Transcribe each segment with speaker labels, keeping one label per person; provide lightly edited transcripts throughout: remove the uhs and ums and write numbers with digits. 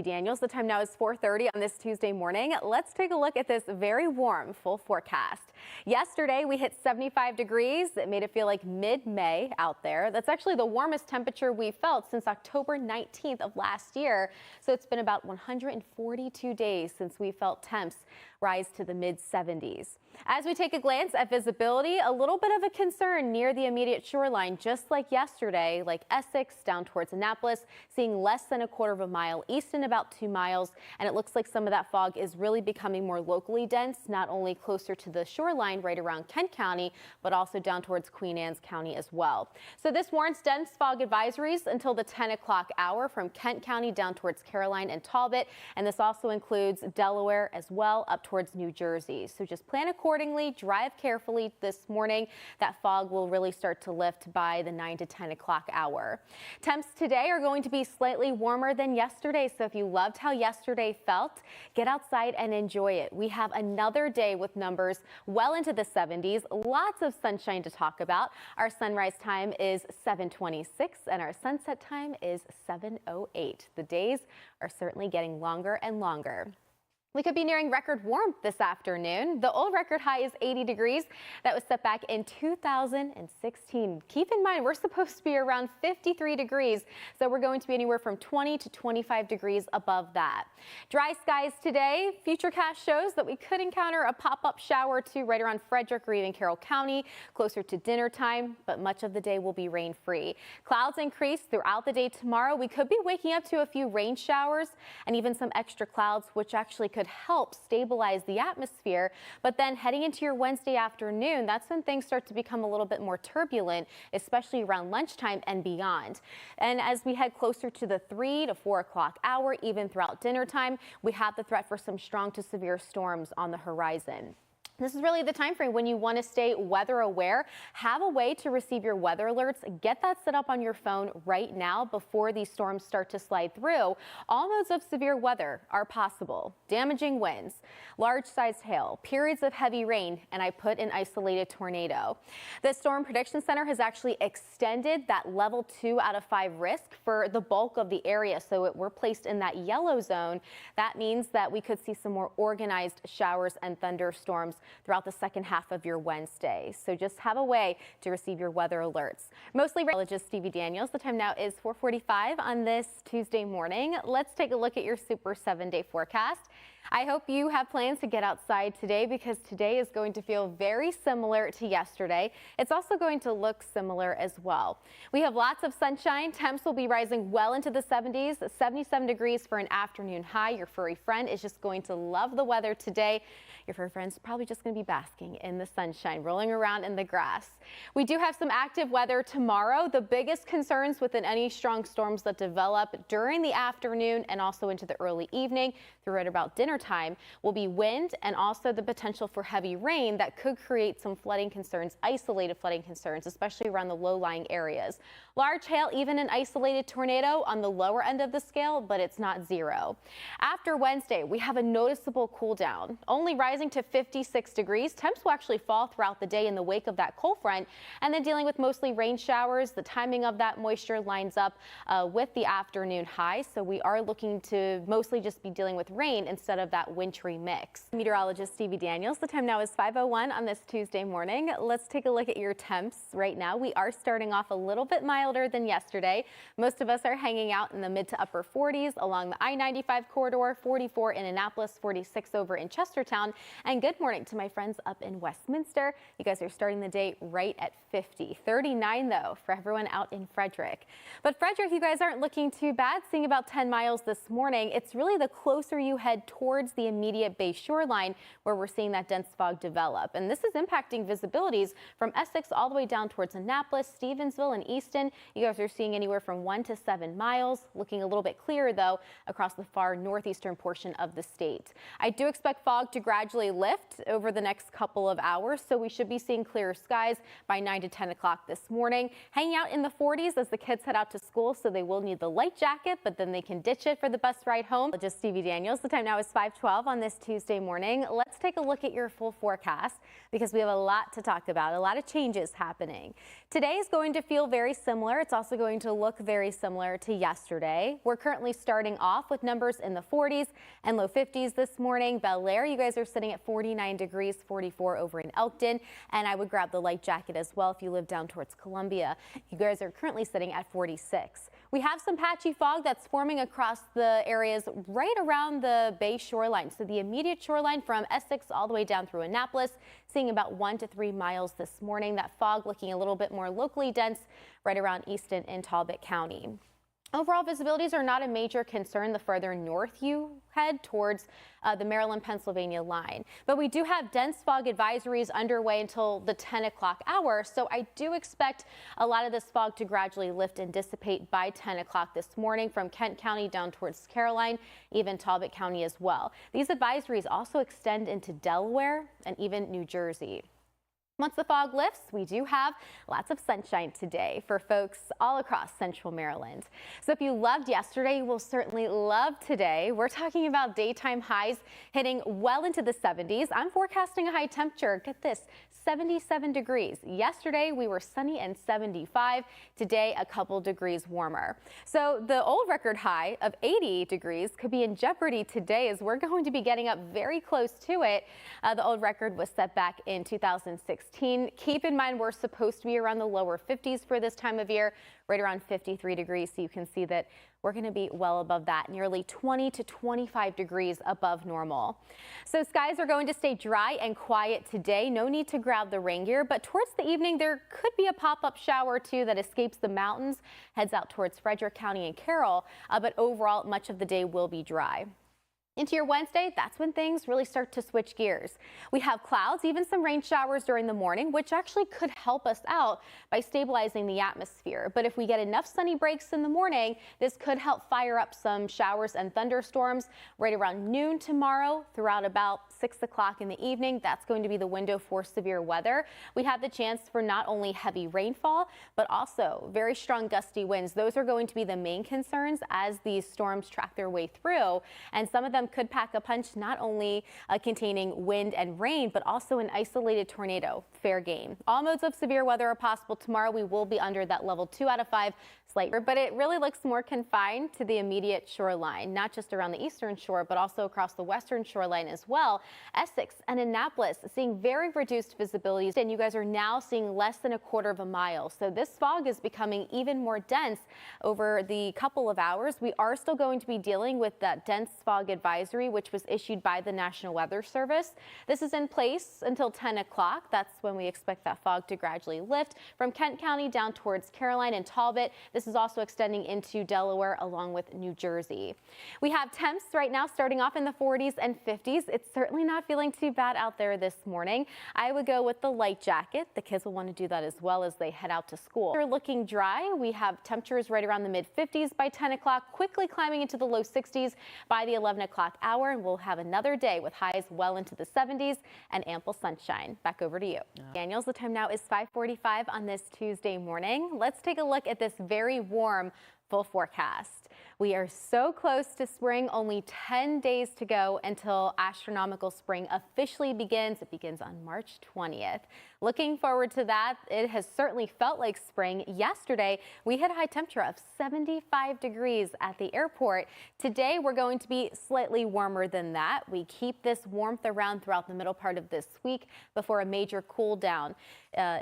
Speaker 1: Daniels. The time now is 4:30 on this Tuesday morning. Let's take a look at this very warm full forecast. Yesterday we hit 75 degrees. It made it feel like mid-May out there. That's actually the warmest temperature we felt since October 19th of last year. So it's been about 142 days since we felt temps rise to the mid-70s. As we take a glance at visibility, a little bit of a concern near the immediate shoreline, just like yesterday, like Essex down towards Annapolis, seeing less than a quarter of a mile east and about 2 miles. And it looks like some of that fog is really becoming more locally dense, not only closer to the shoreline right around Kent County, but also down towards Queen Anne's County as well. So this warrants dense fog advisories until the 10 o'clock hour from Kent County down towards Caroline and Talbot. And this also includes Delaware as well up towards New Jersey. So just plan accordingly, drive carefully this morning. That fog will really start to lift by the 9 to 10 o'clock hour. Temps today are going to be slightly warmer than yesterday. So if you loved how yesterday felt, get outside and enjoy it. We have another day with numbers well into the 70s. Lots of sunshine to talk about. Our sunrise time is 7:26 and our sunset time is 7:08. The days are certainly getting longer and longer. We could be nearing record warmth this afternoon. The old record high is 80 degrees. That was set back in 2016. Keep in mind, we're supposed to be around 53 degrees, so we're going to be anywhere from 20 to 25 degrees above that. Dry skies today. Futurecast shows that we could encounter a pop-up shower or two right around Frederick or even Carroll County closer to dinner time, but much of the day will be rain-free. Clouds increase throughout the day tomorrow. We could be waking up to a few rain showers and even some extra clouds, which actually could help stabilize the atmosphere. But then heading into your Wednesday afternoon, that's when things start to become a little bit more turbulent, especially around lunchtime and beyond. And as we head closer to the 3 to 4 o'clock hour, even throughout dinner time, we have the threat for some strong to severe storms on the horizon. This is really the time frame when you want to stay weather aware. Have a way to receive your weather alerts. Get that set up on your phone right now before these storms start to slide through. All modes of severe weather are possible. Damaging winds, large-sized hail, periods of heavy rain, and I put an isolated tornado. The Storm Prediction Center has actually extended that level 2 out of 5 risk for the bulk of the area. So we're placed in that yellow zone. That means that we could see some more organized showers and thunderstorms throughout the second half of your Wednesday. So just have a way to receive your weather alerts. Mostly meteorologist Stevie Daniels. The time now is 4:45 on this Tuesday morning. Let's take a look at your Super 7-day forecast. I hope you have plans to get outside today because today is going to feel very similar to yesterday. It's also going to look similar as well. We have lots of sunshine. Temps will be rising well into the 70s, 77 degrees for an afternoon high. Your furry friend is just going to love the weather today. Your furry friend's probably just going to be basking in the sunshine, rolling around in the grass. We do have some active weather tomorrow. The biggest concerns within any strong storms that develop during the afternoon and also into the early evening through right about dinner time will be wind and also the potential for heavy rain that could create some flooding concerns, isolated flooding concerns, especially around the low-lying areas. Large hail, even an isolated tornado on the lower end of the scale, but it's not zero. After Wednesday, we have a noticeable cool down, only rising to 56 degrees. Temps will actually fall throughout the day in the wake of that cold front, and then dealing with mostly rain showers. The timing of that moisture lines up with the afternoon high, so we are looking to mostly just be dealing with rain instead of that wintry mix. Meteorologist Stevie Daniels. The time now is 5:01 on this Tuesday morning. Let's take a look at your temps right now. We are starting off a little bit milder than yesterday. Most of us are hanging out in the mid to upper 40s along the I-95 corridor, 44 in Annapolis, 46 over in Chestertown. And good morning to my friends up in Westminster. You guys are starting the day right at 50. 39 though for everyone out in Frederick. But Frederick, you guys aren't looking too bad, seeing about 10 miles this morning. It's really the closer you head towards the immediate bay shoreline where we're seeing that dense fog develop. And this is impacting visibilities from Essex all the way down towards Annapolis, Stevensville, and Easton. You guys are seeing anywhere from 1 to 7 miles. Looking a little bit clearer though across the far northeastern portion of the state. I do expect fog to gradually lift over over the next couple of hours, so we should be seeing clearer skies by 9 to 10 o'clock this morning. Hanging out in the 40s as the kids head out to school, so they will need the light jacket, but then they can ditch it for the bus ride home. Just Stevie Daniels. The time now is 5:12 on this Tuesday morning. Let's take a look at your full forecast because we have a lot to talk about, a lot of changes happening. Today is going to feel very similar. It's also going to look very similar to yesterday. We're currently starting off with numbers in the 40s and low 50s this morning. Bel Air, you guys are sitting at 49 degrees, 44 over in Elkton, and I would grab the light jacket as well if you live down towards Columbia. You guys are currently sitting at 46. We have some patchy fog that's forming across the areas right around the bay shoreline. So the immediate shoreline from Essex all the way down through Annapolis, seeing about 1 to 3 miles this morning. That fog looking a little bit more locally dense right around Easton and Talbot County. Overall visibilities are not a major concern the further north you head towards the Maryland-Pennsylvania line. But we do have dense fog advisories underway until the 10 o'clock hour. So I do expect a lot of this fog to gradually lift and dissipate by 10 o'clock this morning from Kent County down towards Caroline, even Talbot County as well. These advisories also extend into Delaware and even New Jersey. Once the fog lifts, we do have lots of sunshine today for folks all across central Maryland. So if you loved yesterday, you will certainly love today. We're talking about daytime highs hitting well into the 70s. I'm forecasting a high temperature. Get this, 77 degrees. Yesterday we were sunny and 75. Today a couple degrees warmer. So the old record high of 80 degrees could be in jeopardy today as we're going to be getting up very close to it. The old record was set back in 2016. Keep in mind we're supposed to be around the lower 50s for this time of year, right around 53 degrees. So you can see that we're going to be well above that, nearly 20 to 25 degrees above normal. So skies are going to stay dry and quiet today. No need to grab the rain gear, but towards the evening there could be a pop-up shower or two that escapes the mountains, heads out towards Frederick County and Carroll, but overall much of the day will be dry. Into your Wednesday, that's when things really start to switch gears. We have clouds, even some rain showers during the morning, which actually could help us out by stabilizing the atmosphere. But if we get enough sunny breaks in the morning, this could help fire up some showers and thunderstorms right around noon tomorrow throughout about 6 o'clock in the evening. That's going to be the window for severe weather. We have the chance for not only heavy rainfall, but also very strong gusty winds. Those are going to be the main concerns as these storms track their way through, and some of them could pack a punch, not only containing wind and rain, but also an isolated tornado. Fair game. All modes of severe weather are possible tomorrow. We will be under that level 2 out of 5 slight, but it really looks more confined to the immediate shoreline, not just around the eastern shore, but also across the western shoreline as well. Essex and Annapolis seeing very reduced visibilities, and you guys are now seeing less than a quarter of a mile. So this fog is becoming even more dense over the couple of hours. We are still going to be dealing with that dense fog advisory, which was issued by the National Weather Service. This is in place until 10 o'clock. That's when we expect that fog to gradually lift from Kent County down towards Caroline and Talbot. This is also extending into Delaware along with New Jersey. We have temps right now starting off in the 40s and 50s. It's certainly not feeling too bad out there this morning. I would go with the light jacket. The kids will want to do that as well as they head out to school. They're looking dry. We have temperatures right around the mid 50s by 10 o'clock, quickly climbing into the low 60s by the 11 o'clock hour, and we'll have another day with highs well into the 70s and ample sunshine. Back over to you. Daniels, the time now is 5:45 on this Tuesday morning. Let's take a look at this very warm full forecast. We are so close to spring, only 10 days to go until astronomical spring officially begins. It begins on March 20th. Looking forward to that. It has certainly felt like spring. Yesterday, we hit a high temperature of 75 degrees at the airport. Today, we're going to be slightly warmer than that. We keep this warmth around throughout the middle part of this week before a major cool down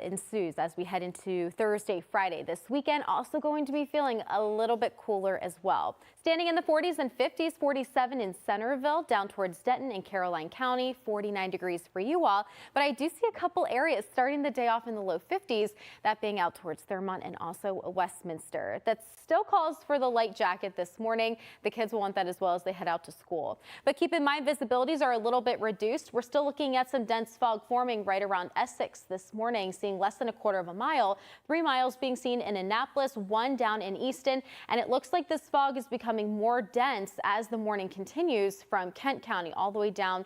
Speaker 1: ensues as we head into Thursday, Friday. This weekend, also going to be feeling a little bit cooler as well. Standing in the 40s and 50s, 47 in Centerville, down towards Denton and Caroline County, 49 degrees for you all. But I do see a couple areas starting the day off in the low 50s, that being out towards Thurmont and also Westminster. That still calls for the light jacket this morning. The kids will want that as well as they head out to school. But keep in mind, visibilities are a little bit reduced. We're still looking at some dense fog forming right around Essex this morning. morning, seeing less than a quarter of a mile, 3 miles being seen in Annapolis, 1 down in Easton. And it looks like this fog is becoming more dense as the morning continues from Kent County all the way down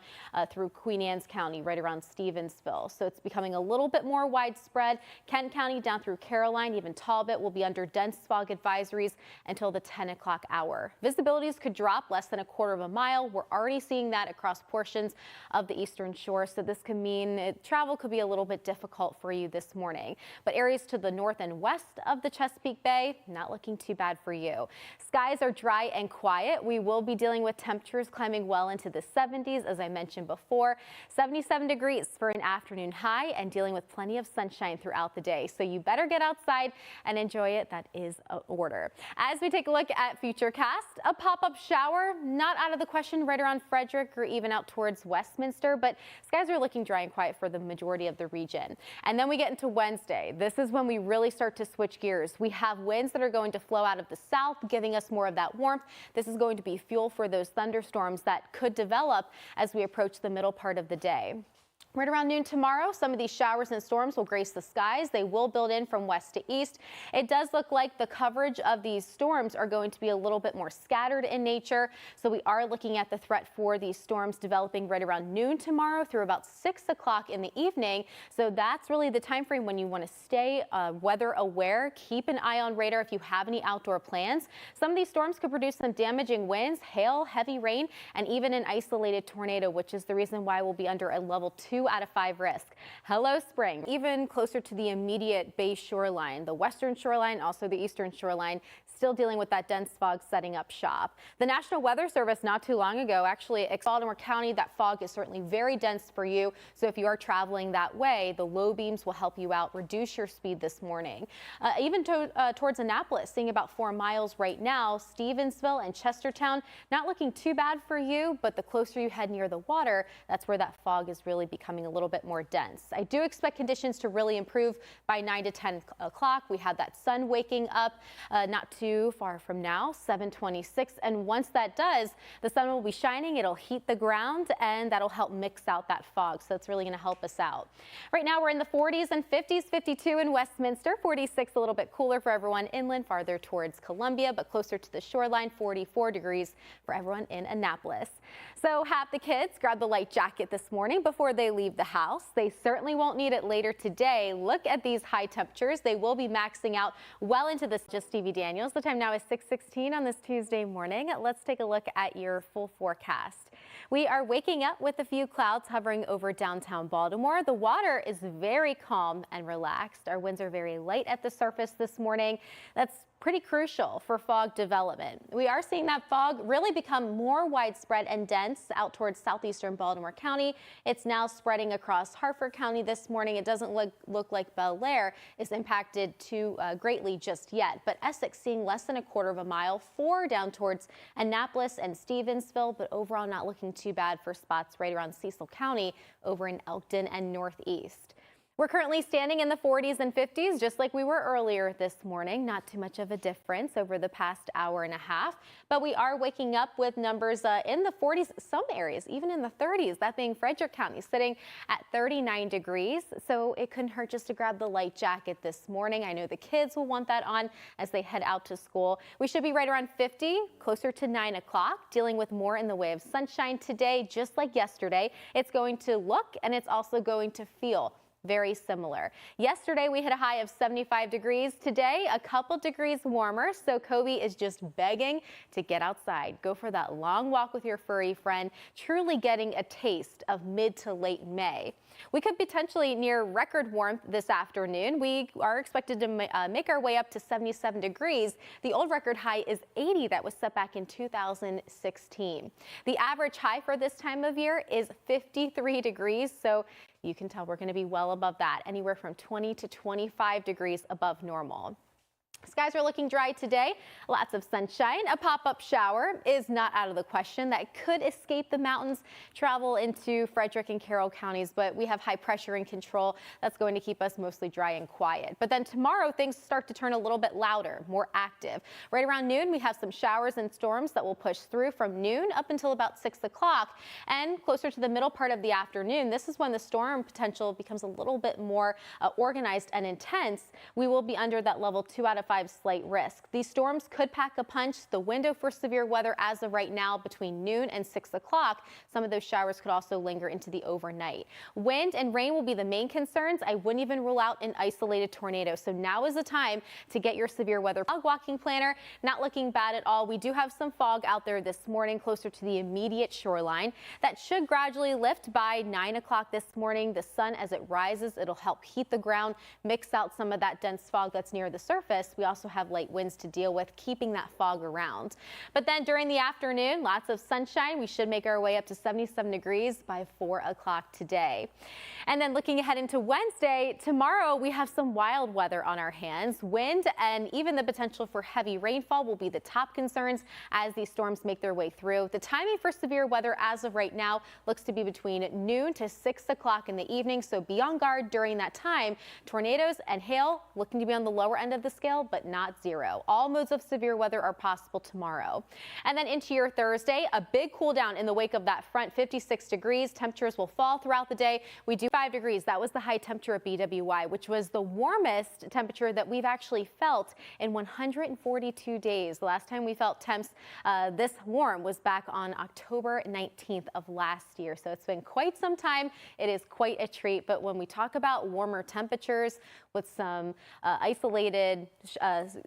Speaker 1: through Queen Anne's County, right around Stevensville. So it's becoming a little bit more widespread. Kent County down through Caroline, even Talbot will be under dense fog advisories until the 10 o'clock hour. Visibilities could drop less than a quarter of a mile. We're already seeing that across portions of the eastern shore. So this could mean travel could be a little bit difficult for you this morning. But areas to the north and west of the Chesapeake Bay, not looking too bad for you. Skies are dry and quiet. We will be dealing with temperatures climbing well into the 70s, as I mentioned before. 77 degrees for an afternoon high and dealing with plenty of sunshine throughout the day. So you better get outside and enjoy it. That is an order. As we take a look at Futurecast, a pop-up shower, not out of the question right around Frederick or even out towards Westminster, but skies are looking dry and quiet for the majority of the region. And then we get into Wednesday. This is when we really start to switch gears. We have winds that are going to flow out of the south, giving us more of that warmth. This is going to be fuel for those thunderstorms that could develop as we approach the middle part of the day. Right around noon tomorrow, some of these showers and storms will grace the skies. They will build in from west to east. It does look like the coverage of these storms are going to be a little bit more scattered in nature. So we are looking at the threat for these storms developing right around noon tomorrow through about 6 o'clock in the evening. So that's really the time frame when you want to stay weather aware. Keep an eye on radar if you have any outdoor plans. Some of these storms could produce some damaging winds, hail, heavy rain, and even an isolated tornado, which is the reason why we'll be under a level 2 out of 5 risk. Hello, spring. Even closer to the immediate bay shoreline, the western shoreline, also the eastern shoreline, still dealing with that dense fog setting up shop. The National Weather Service not too long ago actually Baltimore County, that fog is certainly very dense for you. So if you are traveling that way, the low beams will help you out, reduce your speed this morning. Even towards Annapolis, seeing about 4 miles right now. Stevensville and Chestertown, not looking too bad for you, but the closer you head near the water, that's where that fog is really becoming a little bit more dense. I do expect conditions to really improve by 9 to 10 o'clock. We have that sun waking up not too far from now, 7:26. And once that does, the sun will be shining. It'll heat the ground and that'll help mix out that fog. So it's really going to help us out. Right now we're in the 40s and 50s, 52 in Westminster, 46 a little bit cooler for everyone inland farther towards Columbia, but closer to the shoreline, 44 degrees for everyone in Annapolis. So have the kids grab the light jacket this morning before they leave the house. They certainly won't need it later today. Look at these high temperatures. They will be maxing out well into this. Just Stevie Daniels. The time now is 6:16 on this Tuesday morning. Let's take a look at your full forecast. We are waking up with a few clouds hovering over downtown Baltimore. The water is very calm and relaxed. Our winds are very light at the surface this morning. That's pretty crucial for fog development. We are seeing that fog really become more widespread and dense out towards southeastern Baltimore County. It's now spreading across Harford County this morning. It doesn't look like Bel Air is impacted too greatly just yet, but Essex seeing less than a quarter of a mile, 4 down towards Annapolis and Stevensville, but overall not looking too bad for spots right around Cecil County over in Elkton and Northeast. We're currently standing in the 40s and 50s, just like we were earlier this morning. Not too much of a difference over the past hour and a half, but we are waking up with numbers in the 40s, some areas even in the 30s, that being Frederick County sitting at 39 degrees. So it couldn't hurt just to grab the light jacket this morning. I know the kids will want that on as they head out to school. We should be right around 50, closer to 9 o'clock, dealing with more in the way of sunshine today, just like yesterday. It's going to look and it's also going to feel very similar. Yesterday, we hit a high of 75 degrees. Today, a couple degrees warmer, so Kobe is just begging to get outside. Go for that long walk with your furry friend, truly getting a taste of mid to late May. We could potentially near record warmth this afternoon. We are expected to make our way up to 77 degrees. The old record high is 80 that was set back in 2016. The average high for this time of year is 53 degrees, so you can tell we're going to be well above that, anywhere from 20 to 25 degrees above normal. Skies are looking dry today. Lots of sunshine. A pop-up shower is not out of the question. That could escape the mountains, travel into Frederick and Carroll counties, but we have high pressure in control. That's going to keep us mostly dry and quiet. But then tomorrow, things start to turn a little bit louder, more active. Right around noon, we have some showers and storms that will push through from noon up until about 6 o'clock. And closer to the middle part of the afternoon, this is when the storm potential becomes a little bit more organized and intense. We will be under that level 2 out of 5 slight risk. These storms could pack a punch. The window for severe weather as of right now between noon and 6 o'clock. Some of those showers could also linger into the overnight. Wind and rain will be the main concerns. I wouldn't even rule out an isolated tornado. So now is the time to get your severe weather fog walking planner. Not looking bad at all. We do have some fog out there this morning closer to the immediate shoreline. That should gradually lift by 9 o'clock this morning. The sun, as it rises, it'll help heat the ground, mix out some of that dense fog that's near the surface. We also have light winds to deal with, keeping that fog around. But then during the afternoon, lots of sunshine. We should make our way up to 77 degrees by 4 o'clock today. And then looking ahead into Wednesday, tomorrow we have some wild weather on our hands. Wind and even the potential for heavy rainfall will be the top concerns as these storms make their way through. The timing for severe weather as of right now looks to be between noon to 6 o'clock in the evening. So be on guard during that time. Tornadoes and hail looking to be on the lower end of the scale, but not zero. All modes of severe weather are possible tomorrow. And then into your Thursday, a big cool down in the wake of that front. 56 degrees. Temperatures will fall throughout the day. We do 5 degrees. That was the high temperature at BWI, which was the warmest temperature that we've actually felt in 142 days. The last time we felt temps this warm was back on October 19th of last year. So it's been quite some time. It is quite a treat. But when we talk about warmer temperatures with some isolated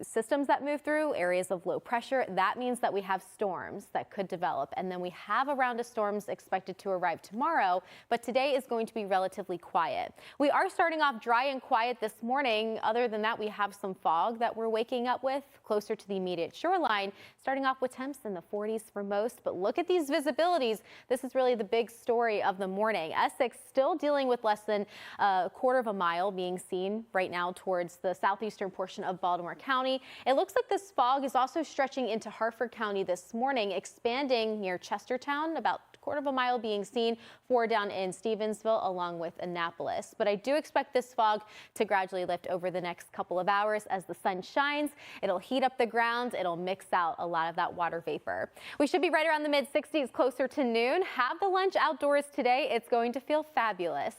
Speaker 1: systems that move through areas of low pressure, that means that we have storms that could develop. And then we have a round of storms expected to arrive tomorrow. But today is going to be relatively quiet. We are starting off dry and quiet this morning. Other than that, we have some fog that we're waking up with closer to the immediate shoreline, starting off with temps in the 40s for most. But look at these visibilities. This is really the big story of the morning. Essex still dealing with less than a quarter of a mile being seen right now towards the southeastern portion of Baltimore County. It looks like this fog is also stretching into Harford County this morning, expanding near Chestertown, about a quarter of a mile being seen for down in Stevensville along with Annapolis. But I do expect this fog to gradually lift over the next couple of hours as the sun shines. It'll heat up the ground. It'll mix out a lot of that water vapor. We should be right around the mid-60s closer to noon. Have the lunch outdoors today. It's going to feel fabulous.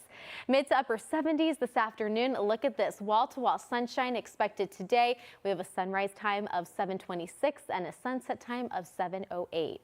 Speaker 1: Mid to upper 70s this afternoon. Look at this wall-to-wall sunshine expected today. We have a sunrise time of 7:26 and a sunset time of 7:08.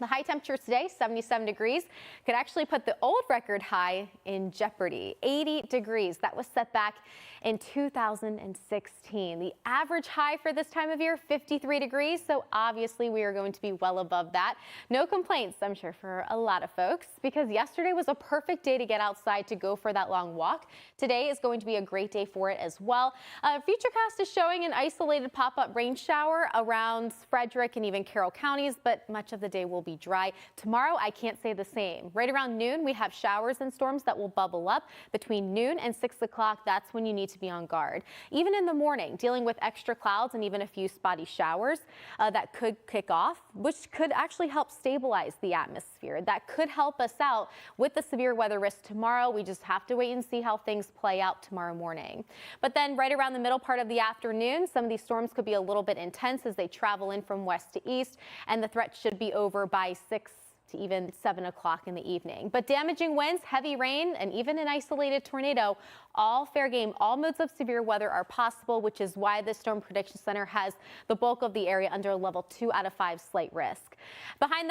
Speaker 1: The high temperature today, 77 degrees, could actually put the old record high in jeopardy. 80 degrees. That was set back in 2016. The average high for this time of year, 53 degrees. So obviously we are going to be well above that. No complaints, I'm sure, for a lot of folks, because yesterday was a perfect day to get outside to go for that long walk. Today is going to be a great day for it as well. Futurecast is showing an isolated pop-up rain shower around Frederick and even Carroll counties, but much of the day will be dry. Tomorrow, I can't say the same. Right around noon, we have showers and storms that will bubble up. Between noon and 6 o'clock, that's when you need to be on guard. Even in the morning, dealing with extra clouds and even a few spotty showers that could kick off, which could actually help stabilize the atmosphere. That could help us out with the severe weather risk tomorrow. We just have to wait and see how things play out tomorrow morning. But then right around the middle part of the afternoon, some of these storms could be a little bit intense as they travel in from west to east, and the threat should be over by 6 to even 7 o'clock in the evening. But damaging winds, heavy rain, and even an isolated tornado, all fair game. All modes of severe weather are possible, which is why the Storm Prediction Center has the bulk of the area under a level 2 out of 5 slight risk. Behind